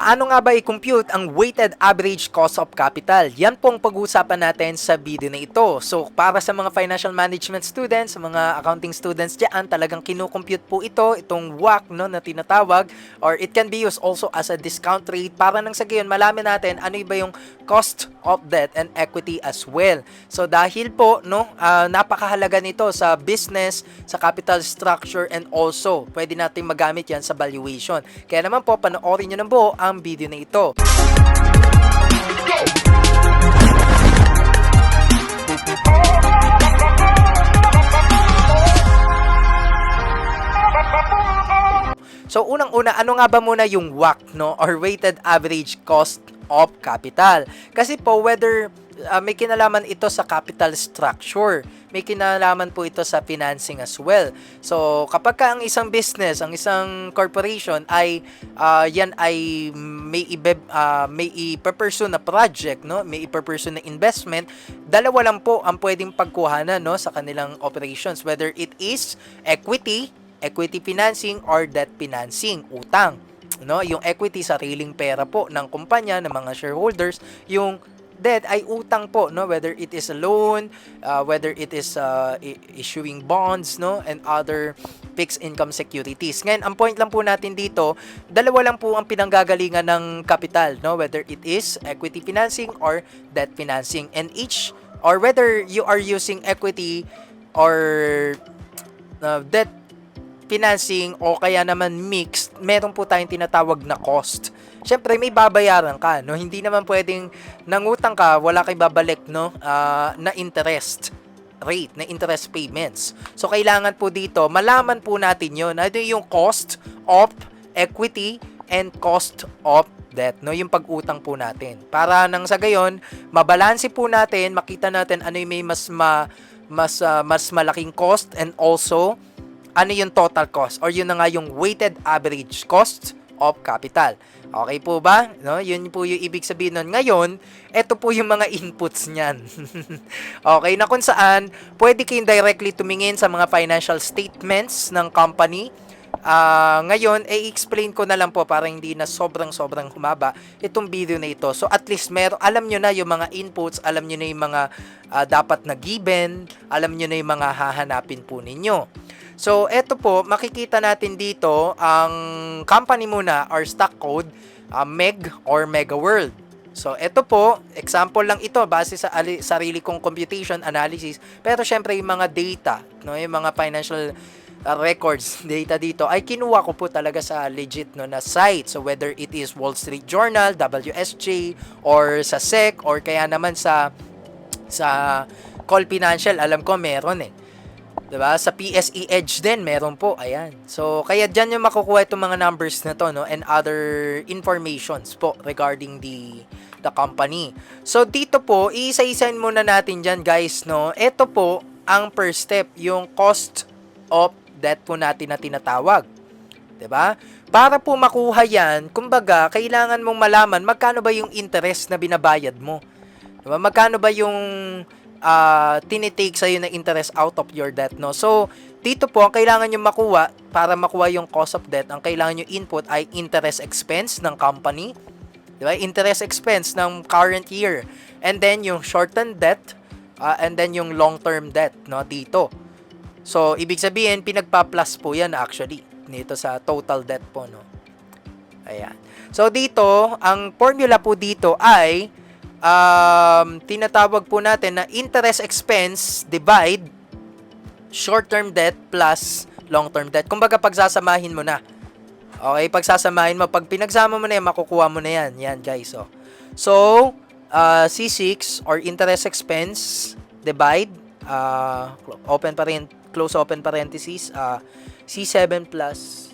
Paano nga ba i-compute ang weighted average cost of capital? Yan pong pag-uusapan natin sa video na ito. So, para sa mga financial management students, sa mga accounting students dyan, talagang kinukompute po ito, itong WACC no, na tinatawag, or it can be used also as a discount rate para nang sa gayon malaman natin ano ba yung cost of debt and equity as well. So, dahil po, no, napakahalaga nito sa business, sa capital structure, and also, pwede natin magamit yan sa valuation. Kaya naman po, panoorin nyo ng buo ang video na ito. So, unang-una, ano nga ba muna yung WACC, no? Or weighted average cost of capital? Kasi po, whether may kinalaman ito sa capital structure, may kinalaman po ito sa financing as well. So, kapag ka ang isang business, ang isang corporation ay yan ay may ipe-pursue na project, no? May ipe-pursue na investment, dalawa lang po ang pwedeng pagkuhanan, no, sa kanilang operations, whether it is equity financing or debt financing, utang. No, yung equity sariling pera po ng kumpanya, ng mga shareholders, yung debt ay utang po, no, whether it is a loan, whether it is issuing bonds, no, and other fixed income securities. Ngayon, ang point lang po natin dito, dalawa lang po ang pinanggagalingan ng capital, no, whether it is equity financing or debt financing, and each, or whether you are using equity or debt financing o kaya naman mixed, meron po tayong tinatawag na cost. Siyempre, may babayaran ka, no? Hindi naman pwedeng nangutang ka, wala kang babalik, no? Na interest rate, na interest payments. So, kailangan po dito, malaman po natin yun. Ano yung cost of equity and cost of debt, no? Yung pag-utang po natin. Para nang sa gayon, mabalanse po natin, makita natin ano yung may mas malaking cost, and also ano yung total cost, or yun na nga yung weighted average cost of capital. Okay po ba? No? Yun po yung ibig sabihin nun. Ngayon, ito po yung mga inputs niyan. Okay, na kung saan, pwede kayong directly tumingin sa mga financial statements ng company. Ngayon, i-explain ko na lang po para hindi na sobrang humaba itong video na ito. So, at least alam nyo na yung mga inputs, alam nyo na yung mga dapat na given, alam nyo na yung mga hahanapin po ninyo. So, eto po, makikita natin dito ang company muna or stock code, MEG or MegaWorld. So, eto po, example lang ito base sa sarili kong computation analysis. Pero syempre, yung mga data, no, yung mga financial records data dito ay kinuha ko po talaga sa legit, no, na site. So, whether it is Wall Street Journal, WSJ, or sa SEC, or kaya naman sa Call Financial, alam ko meron eh. Diba? Sa PSE Edge din, meron po. Ayan. So, kaya dyan yung makukuha itong mga numbers na to, no? And other informations po regarding the company. So, dito po, isa-isahin muna natin dyan, guys, no? Ito po, ang first step, yung cost of debt po natin na tinatawag. Diba? Para po makuha yan, kumbaga, kailangan mong malaman magkano ba yung interest na binabayad mo. Diba? Magkano ba yung tinitake sa'yo na interest out of your debt, no? So, dito po, ang kailangan nyo makuha, para makuha yung cost of debt, ang kailangan nyo input ay interest expense ng company, diba? Interest expense ng current year, and then yung short-term debt, and then yung long-term debt, no? Dito. So, ibig sabihin, pinagpa-plus po yan actually, dito sa total debt po, no? Ayan. So, dito, ang formula po dito ay tinatawag po natin na interest expense divide short-term debt plus long-term debt. Kumbaga, pagsasamahin mo na. Okay, pagsasamahin mo. Pag pinagsama mo na yan, makukuha mo na yan. Yan, guys. So, C6 or interest expense divide, close open parenthesis, C7 plus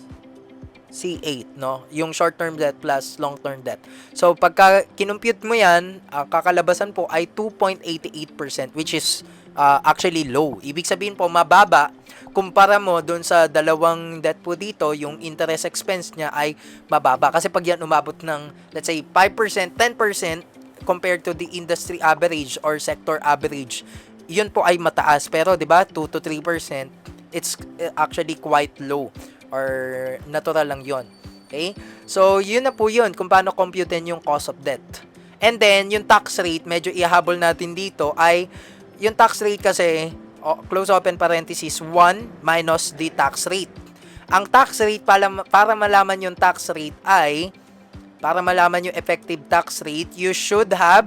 C8, no? Yung short-term debt plus long-term debt. So, pagka kinumpute mo yan, kakalabasan po ay 2.88%, which is actually low. Ibig sabihin po, mababa. Kumpara mo dun sa dalawang debt po dito, yung interest expense niya ay mababa. Kasi pag yan umabot ng, let's say, 5%, 10% compared to the industry average or sector average, yun po ay mataas. Pero, di ba, 2 to 3%, it's actually quite low. Or natural lang yon. Okay? So, yun na po yun kung paano computein yung cost of debt. And then, yung tax rate, medyo ihahabol natin dito ay, yung tax rate kasi, close open parenthesis, 1 minus the tax rate. Ang tax rate, para malaman yung tax rate ay, para malaman yung effective tax rate, you should have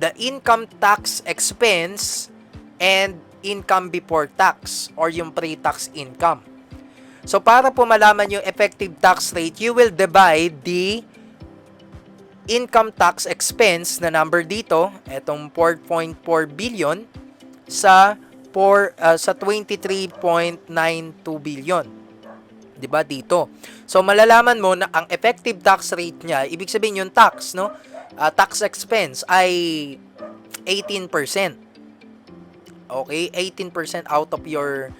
the income tax expense and income before tax or yung pre-tax income. So, para po malaman yung effective tax rate, you will divide the income tax expense na number dito, etong 4.4 billion, sa 23.92 billion. 'Di ba dito? So, malalaman mo na ang effective tax rate niya, ibig sabihin yung tax, no? Tax expense ay 18%. Okay? 18% out of your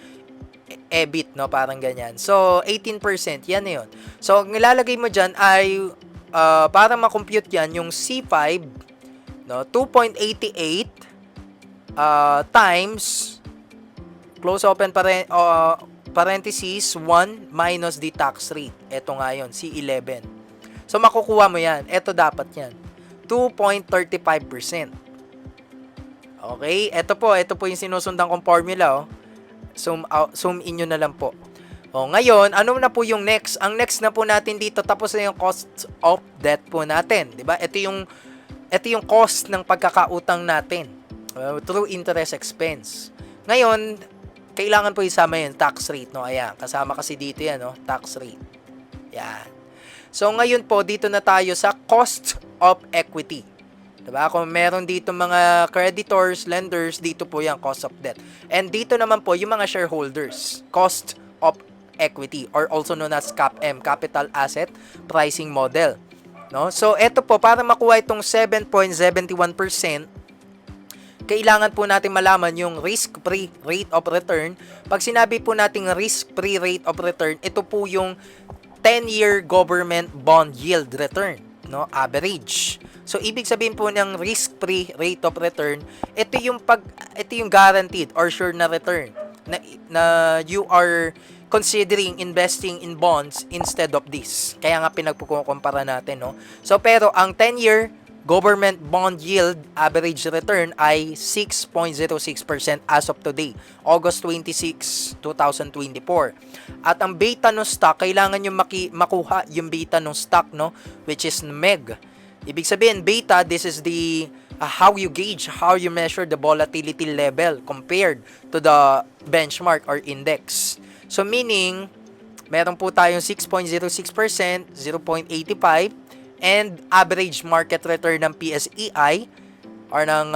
EBIT, no? Parang ganyan. So, 18%, yan na yun. So, ang nilalagay mo dyan ay, para makompute yan, yung C5, no? 2.88 times, close open parenthesis, 1 minus the tax rate. Ito nga yun, C11. So, makukuha mo yan. Ito dapat yan. 2.35%. Okay? Ito po yung sinusundan kong formula, oh. Zoom in nyo na lang po. O, ngayon, ano na po yung next? Ang next na po natin dito, tapos na yung cost of debt po natin. Diba? Ito yung cost ng pagkakautang natin. Through interest expense. Ngayon, kailangan po isama yung tax rate. No? Ayan, kasama kasi dito yan, no? Tax rate. Yan. So, ngayon po, dito na tayo sa cost of equity. Diba? Kung meron dito mga creditors, lenders, dito po yung cost of debt. And dito naman po yung mga shareholders, cost of equity or also known as CAPM, Capital Asset Pricing Model. No? So, ito po, para makuha itong 7.71%, kailangan po natin malaman yung risk-free rate of return. Pag sinabi po natin risk-free rate of return, ito po yung 10-year government bond yield return, no? Average. So, ibig sabihin po ng risk-free rate of return, ito yung guaranteed or sure na return na you are considering investing in bonds instead of this. Kaya nga pinagkukumpara natin, no? So, pero ang 10-year government bond yield average return ay 6.06% as of today, August 26, 2024. At ang beta ng stock, kailangan nyo makuha yung beta ng stock, no? Which is MEG. Ibig sabihin, beta, this is the how you gauge, how you measure the volatility level compared to the benchmark or index. So, meaning, meron po tayong 6.06%, 0.85, and average market return ng PSEI or ng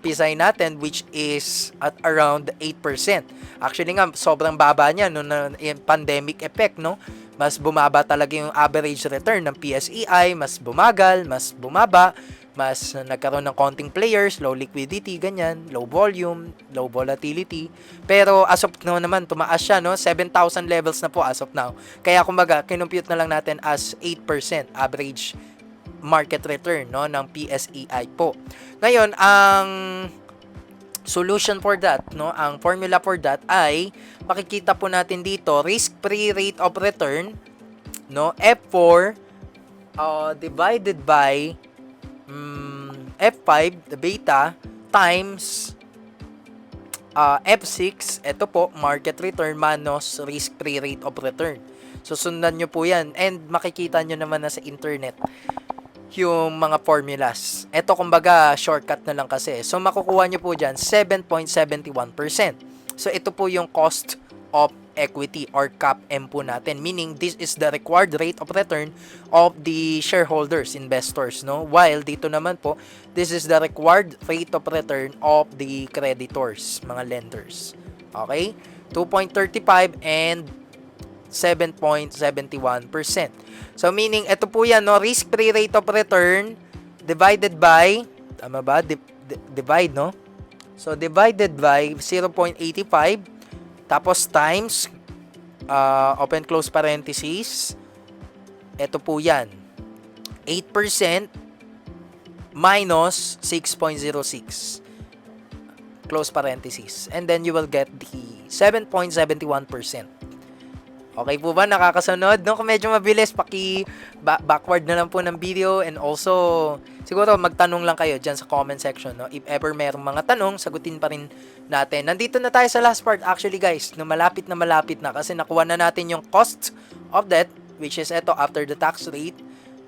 PSI natin, which is at around 8%. Actually nga, sobrang baba niya no, na pandemic effect, no? Mas bumaba talaga yung average return ng PSEI, mas bumagal, mas bumaba, mas nagkaroon ng konting players, low liquidity, ganyan, low volume, low volatility. Pero as of now naman, tumaas siya, no? 7,000 levels na po as of now. Kaya kumbaga, kinumpute na lang natin as 8% average market return, no, ng PSEI po. Ngayon, ang solution for that, no, ang formula for that ay makikita po natin dito, risk-free rate of return, no, F4 divided by F5, the beta, times F6, ito po, market return minus risk-free rate of return. So, sundan nyo po yan. And makikita nyo naman na sa internet yung mga formulas. Ito, kumbaga, shortcut na lang kasi. So, makukuha nyo po dyan, 7.71%. So, ito po yung cost of equity or CAPM po natin. Meaning, this is the required rate of return of the shareholders, investors, no? While dito naman po, this is the required rate of return of the creditors, mga lenders. Okay? 2.35 and 7.71%. So, meaning, ito po yan, no? Risk-free rate of return divided by, tama ba? Divide, no? So, divided by 0.85, tapos times, open close parenthesis, ito po yan, 8% minus 6.06, close parenthesis. And then you will get the 7.71%. Okay po ba? Nakakasunod? No? Kung medyo mabilis, backward na lang po ng video, and also siguro magtanong lang kayo dyan sa comment section. No? If ever merong mga tanong, sagutin pa rin natin. Nandito na tayo sa last part actually guys, no, malapit na kasi nakuha na natin yung cost of debt, which is ito after the tax rate,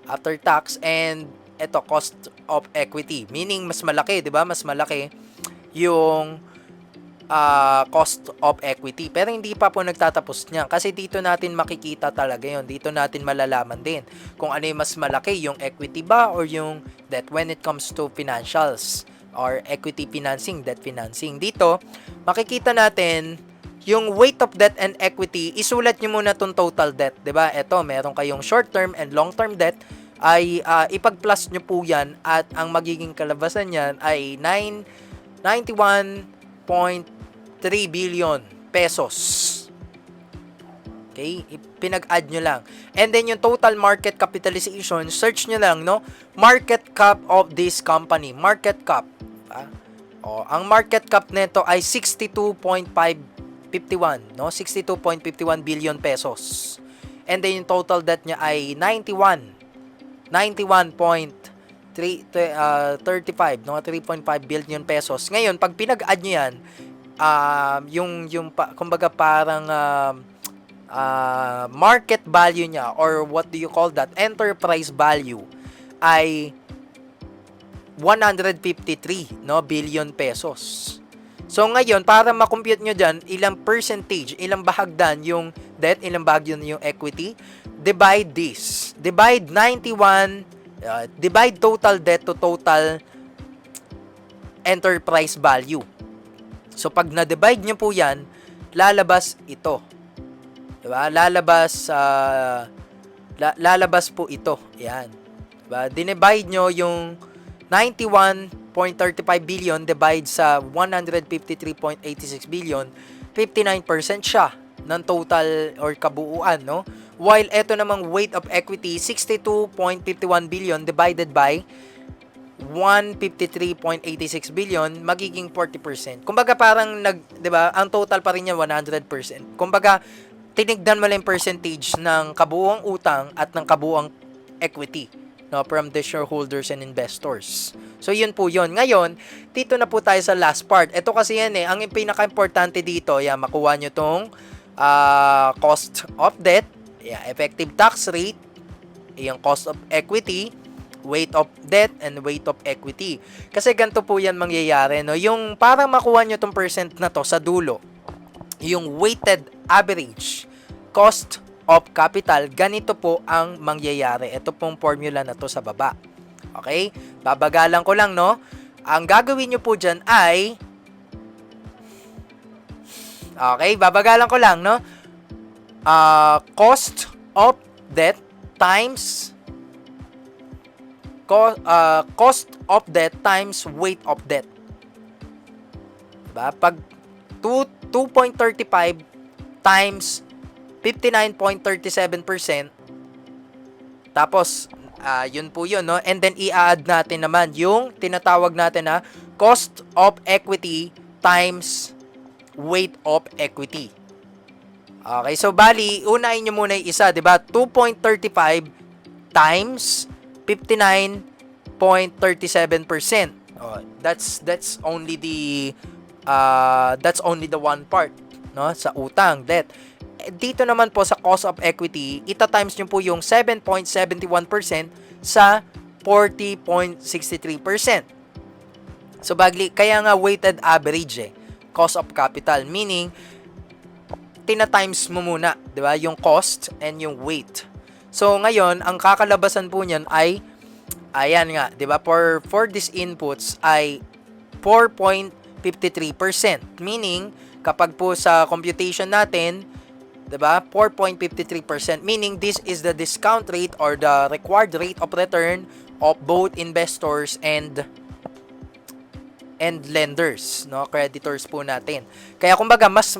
after tax, and ito cost of equity. Meaning mas malaki, 'di ba? Mas malaki yung cost of equity. Pero hindi pa po nagtatapos niyan kasi dito natin makikita talaga yon. Dito natin malalaman din kung ano yung mas malaki, yung equity ba or yung debt when it comes to financials or equity financing, debt financing. Dito, makikita natin yung weight of debt and equity. Isulat nyo muna tong total debt, 'di ba? Ito, meron kayong short-term and long-term debt, ay ipag-plus nyo po yan at ang magiging kalabasan yan ay 91.3 billion pesos. Okay? Pinag-add nyo lang. And then yung total market capitalization, search nyo lang, no? Market cap of this company. Market cap. Ang market cap nito ay 62.51, no? 62.51 billion pesos. And then yung total debt niya ay 91.35, no? 3.5 billion pesos. Ngayon, pag pinag-add nyo yan, kumbaga parang market value niya, or what do you call that, enterprise value, ay 153, no, billion pesos. So ngayon, para ma-compute nyo dyan, ilang percentage, ilang bahagdan yung debt, ilang bahagdan yung equity, divide this. Divide 91, divide total debt to total enterprise value. So pag na-divide nyo po yan, lalabas ito. Diba? Lalabas po ito. Yan. Diba? Dinivide nyo yung 91.35 billion divide sa 153.86 billion, 59% siya ng total or kabuuan, no? While ito namang weight of equity, 62.51 billion divided by 153.86 billion, magiging 40%. Kumbaga parang 'di ba? Ang total pa rin niya 100%. Kumbaga tinignan mo lang yung percentage ng kabuuang utang at ng kabuuang equity, no, from the shareholders and investors. So yun po yun. Ngayon, dito na po tayo sa last part. Ito kasi yan ang pinaka-importante dito, makuha nyo tong cost of debt, effective tax rate, yung cost of equity, weight of debt, and weight of equity. Kasi ganito po yan mangyayari, no? Yung parang makuha nyo tong percent na to sa dulo, yung weighted average cost of capital, ganito po ang mangyayari. Ito pong formula na to sa baba. Okay? Babagalan ko lang, no? Ang gagawin nyo po dyan ay, okay, babagalan ko lang, no? Cost of debt times cost of debt times weight of debt. Diba? Pag 2.35 times 59.37%, tapos yun po yun, no? And then i-add natin naman yung tinatawag natin na cost of equity times weight of equity. Okay, so bali unahin nyo muna yung isa, 'di ba? 2.35 times 59.37%. That's only the one part, no, sa utang, debt. Dito naman po sa cost of equity, ita-times nyo po yung 7.71% sa 40.63%. So bagli, kaya nga weighted average cost of capital, meaning tina-times mo muna, 'di ba, yung cost and yung weight. So ngayon, ang kakalabasan po niyan ay ayan nga, 'di ba, for these inputs ay 4.53%, meaning kapag po sa computation natin, 'di ba, 4.53%, meaning this is the discount rate or the required rate of return of both investors and lenders, no, creditors po natin. Kaya kumbaga mas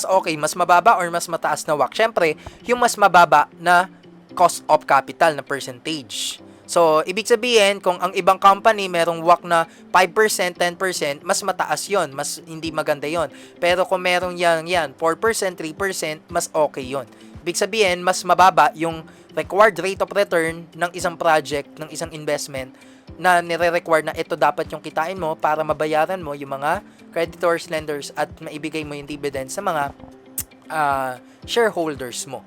okay, mas mababa or mas mataas na WACC? Syempre, yung mas mababa na cost of capital na percentage. So, ibig sabihin, kung ang ibang company merong WACC na 5%, 10%, mas mataas yon, mas hindi maganda yon. Pero kung merong yan, 4%, 3%, mas okay yon. Ibig sabihin, mas mababa yung required rate of return ng isang project, ng isang investment na nire-require na ito dapat yung kitain mo para mabayaran mo yung mga creditors, lenders at maibigay mo yung dividend sa mga shareholders mo.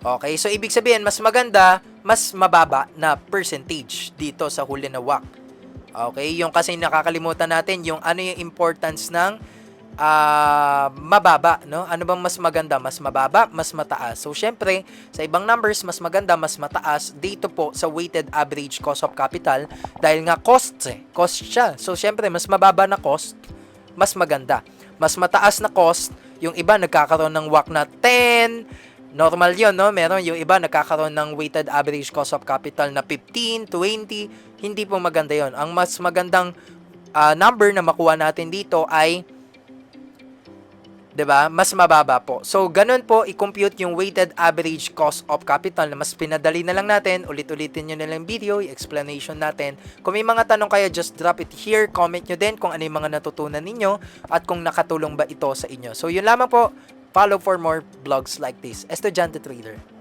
Okay, so ibig sabihin, mas maganda, mas mababa na percentage dito sa huli na WACC. Okay, yung kasi nakakalimutan natin yung ano yung importance ng mababa, no? Ano bang mas maganda? Mas mababa, mas mataas. So, syempre, sa ibang numbers, mas maganda, mas mataas dito po sa weighted average cost of capital dahil nga cost siya. So, syempre, mas mababa na cost, mas maganda. Mas mataas na cost, yung iba nagkakaroon ng WACC na 10, normal yun, no? Meron yung iba nagkakaroon ng weighted average cost of capital na 15, 20, hindi po maganda yon. Ang mas magandang number na makuha natin dito ay 'di ba? Mas mababa po. So, ganun po i-compute yung weighted average cost of capital na mas pinadali na lang natin. Ulit-ulitin nyo na lang video, yung explanation natin. Kung may mga tanong kayo, just drop it here. Comment nyo din kung ano yung mga natutunan ninyo at kung nakatulong ba ito sa inyo. So, yun lamang po. Follow for more vlogs like this. Estudyante Trader.